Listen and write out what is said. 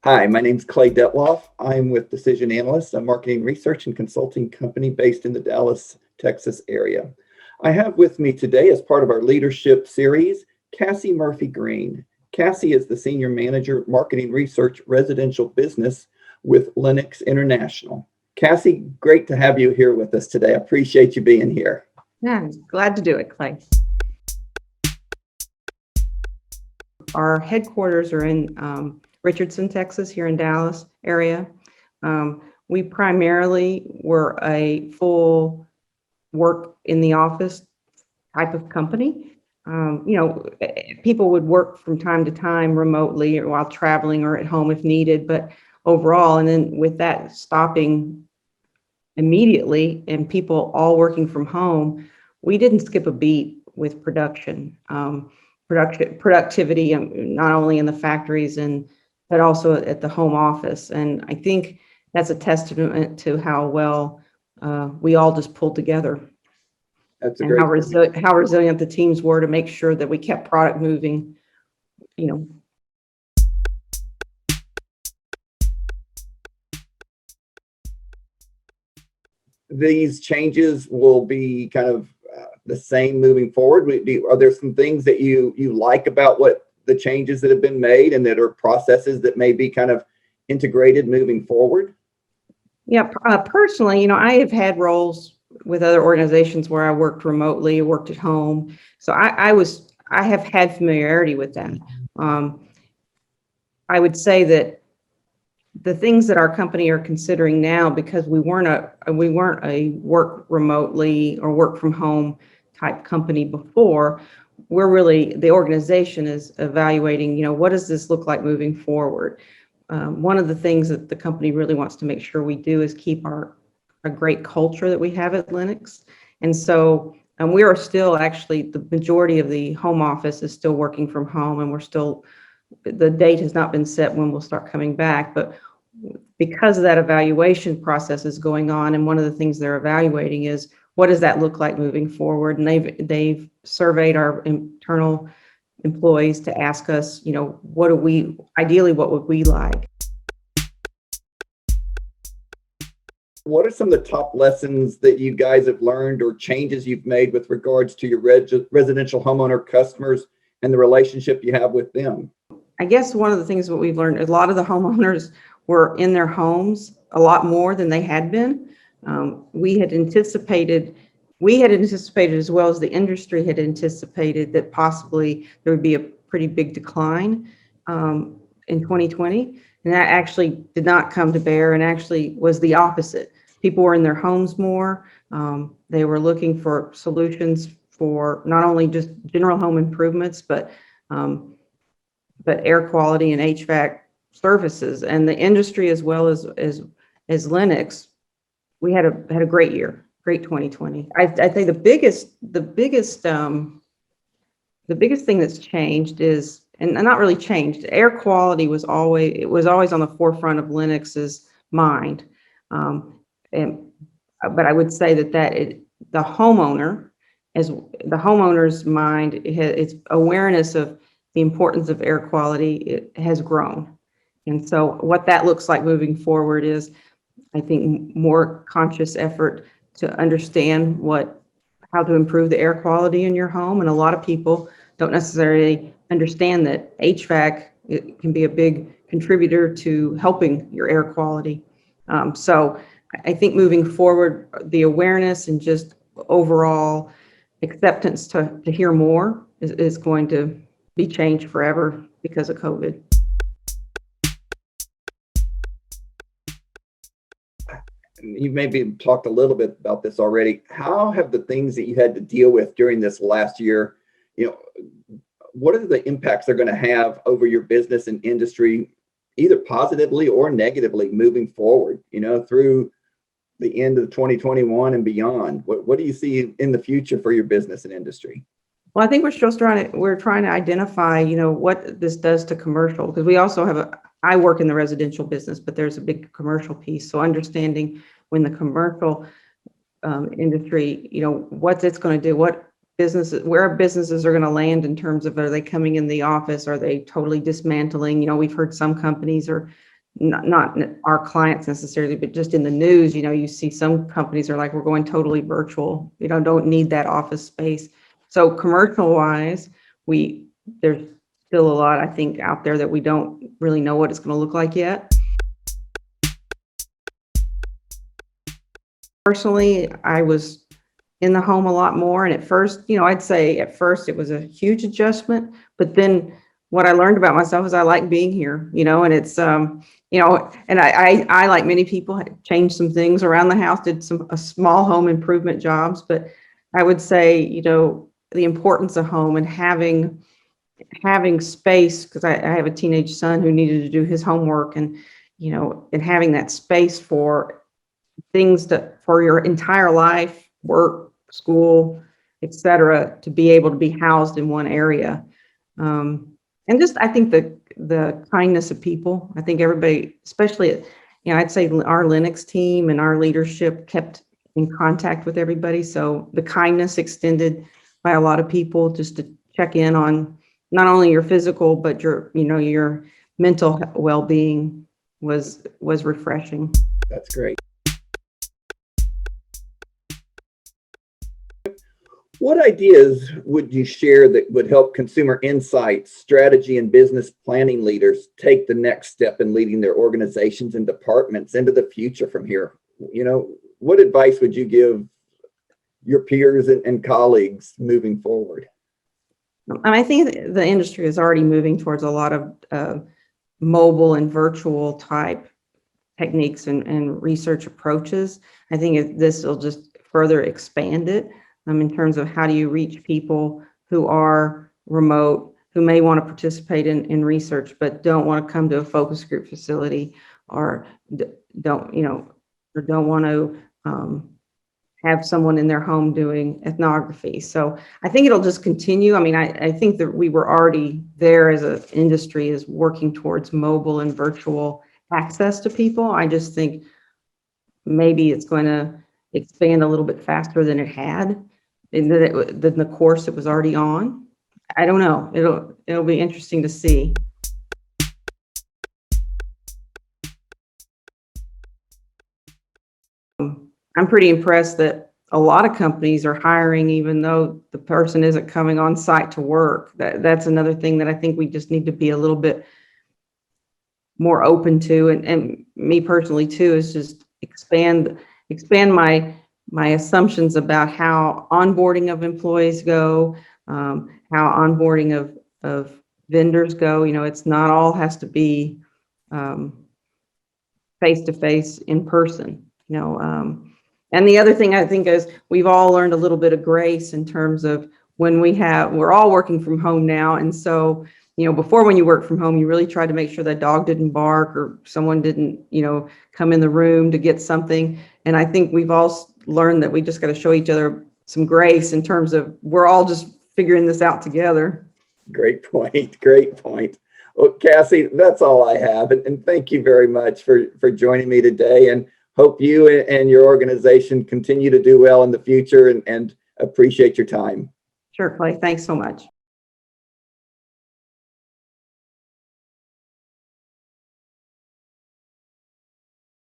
Hi, my name's Clay Dethloff. I'm with Decision Analyst, a marketing research and consulting company based in the Dallas, Texas area. I have with me today, as part of our leadership series, Cassie Murphey-Green. Cassie is the Senior Manager, Marketing Research, Residential Business with Lennox International. Cassie, great to have you here with us today. I appreciate you being here. Yeah, I'm glad to do it, Clay. Our headquarters are in Richardson, Texas, here in Dallas area. We primarily were a full work in the office type of company. People would work from time to time remotely or while traveling or at home if needed, but overall, and then with that stopping immediately and people all working from home, we didn't skip a beat with productivity, not only in the factories but also at the home office. And I think that's a testament to how well we all just pulled together. That's a and great how resilient the teams were to make sure that we kept product moving. These changes will be kind of the same moving forward? Are there some things that you like about what the changes that have been made and that are processes that may be kind of integrated moving forward? Yeah, personally, I have had roles with other organizations where I worked remotely, worked at home. So I have had familiarity with that. I would say that the things that our company are considering now, because we weren't a work remotely or work from home type company before, the organization is evaluating, what does this look like moving forward? One of the things that the company really wants to make sure we do is keep a great culture that we have at Lennox. And so we are still, actually, the majority of the home office is still working from home, and the date has not been set when we'll start coming back, but because of that evaluation process is going on, and one of the things they're evaluating is what does that look like moving forward? And they've surveyed our internal employees to ask us, what would we like? What are some of the top lessons that you guys have learned or changes you've made with regards to your residential homeowner customers and the relationship you have with them? I guess one of the things that we've learned, a lot of the homeowners were in their homes a lot more than they had been. We had anticipated, as well as the industry had anticipated, that possibly there would be a pretty big decline in 2020. And that actually did not come to bear, and actually was the opposite. People were in their homes more. They were looking for solutions for not only just general home improvements, but air quality and HVAC services. And the industry, as well as Lennox, we had a great year, great 2020. I think the biggest thing that's changed is, and not really changed, air quality was always on the forefront of Lennox's mind. But I would say the homeowner's mind, its awareness of the importance of air quality, it has grown. And so what that looks like moving forward is, I think, more conscious effort to understand how to improve the air quality in your home. And a lot of people don't necessarily understand that HVAC, it can be a big contributor to helping your air quality. So I think moving forward, the awareness and just overall acceptance to hear more is going to be changed forever because of COVID. You maybe talked a little bit about this already. How have the things that you had to deal with during this last year, what are the impacts they're going to have over your business and industry, either positively or negatively moving forward, through the end of 2021 and beyond? What do you see in the future for your business and industry? Well, I think we're trying to identify, what this does to commercial, because we also I work in the residential business, but there's a big commercial piece. So understanding when the commercial industry, what it's going to do, where businesses are going to land in terms of, are they coming in the office? Are they totally dismantling? We've heard some companies are not our clients necessarily, but just in the news, you see some companies are like, we're going totally virtual, don't need that office space. So commercial wise, there's still a lot, I think, out there that we don't really know what it's going to look like yet. Personally, I was in the home a lot more. And at first, I'd say at first it was a huge adjustment, but then what I learned about myself is I like being here, and it's, and I, like many people, had changed some things around the house, did a small home improvement jobs, but I would say, the importance of home and having space, because I have a teenage son who needed to do his homework, and, and having that space for things for your entire life, work, school, etc., to be able to be housed in one area. And just, I think the kindness of people, I think everybody, especially, I'd say our Lennox team and our leadership kept in contact with everybody. So the kindness extended by a lot of people just to check in on not only your physical, but your mental well-being was refreshing. That's great. What ideas would you share that would help consumer insights, strategy, and business planning leaders take the next step in leading their organizations and departments into the future from here? What advice would you give your peers and colleagues moving forward? I think the industry is already moving towards a lot of mobile and virtual type techniques and research approaches. I think this will just further expand it. In terms of how do you reach people who are remote, who may want to participate in research, but don't want to come to a focus group facility, or don't want to have someone in their home doing ethnography. So I think it'll just continue. I think that we were already there as an industry, is working towards mobile and virtual access to people. I just think maybe it's going to expand a little bit faster than it had, than the course it was already on. I don't know. It'll be interesting to see. I'm pretty impressed that a lot of companies are hiring even though the person isn't coming on site to work. That's another thing that I think we just need to be a little bit more open to, and me personally too, is just expand my assumptions about how onboarding of employees go, how onboarding of vendors go. It's not all has to be face-to-face in person, and the other thing I think is we've all learned a little bit of grace in terms of when we're all working from home now. And so, before, when you work from home, you really tried to make sure that dog didn't bark or someone didn't, come in the room to get something. And I think we've all learned that we just got to show each other some grace in terms of we're all just figuring this out together. Great point. Great point. Well, Cassie, that's all I have. And thank you very much for joining me today, and hope you and your organization continue to do well in the future, and appreciate your time. Sure, Clay. Thanks so much.